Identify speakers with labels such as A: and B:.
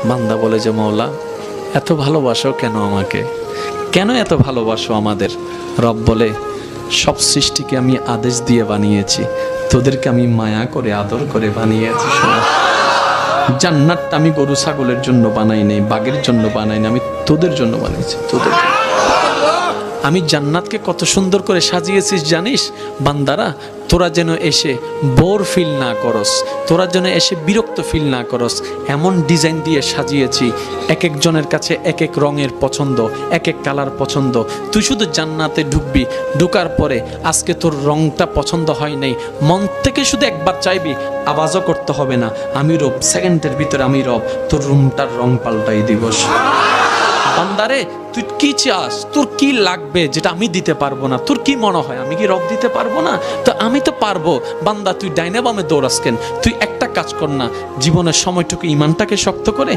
A: বান্দা বলে যে মওলা এত ভালোবাসো কেন আমাকে, কেন এত ভালোবাসো আমাদের? রব বলে সব সৃষ্টিকে আমি আদেশ দিয়ে বানিয়েছি, তোদেরকে আমি মায়া করে আদর করে বানিয়েছি। শোনো, জান্নাতটা আমি গরু ছাগলের জন্য বানাই নাই, বাঘের জন্য বানাই নাই, আমি তোদের জন্য বানিয়েছি, তোদের জন্য। আমি জান্নাতকে কত সুন্দর করে সাজিয়েছিস জানিস? বান্দারা তোরা যেন এসে বোর ফিল না করস, তোরা যেন এসে বিরক্ত ফিল না করস, এমন ডিজাইন দিয়ে সাজিয়েছি। এক একজনের কাছে এক এক রঙের পছন্দ, এক এক কালার পছন্দ। তুই শুধু জান্নাতে ঢুকবি, ঢুকার পরে আজকে তোর রংটা পছন্দ হয় নাই, মন থেকে শুধু একবার চাইবি, আওয়াজও করতে হবে না, আমি রব, সেকেন্ডের ভিতরে আমি রব, তোর রুমটার রং পাল্টাই দিবস। বান্দারে তুই কি চাস, তোর কি লাগবে যেটা আমি দিতে পারবো না? তোর কি মনে হয় আমি কি রব দিতে পারবো না? তো আমি তো পারবো। বান্দা তুই ডাইনে বামে দৌড়াস কেন? তুই একটা কাজ কর না, জীবনের সময়টুকু ইমানটাকে শক্ত করে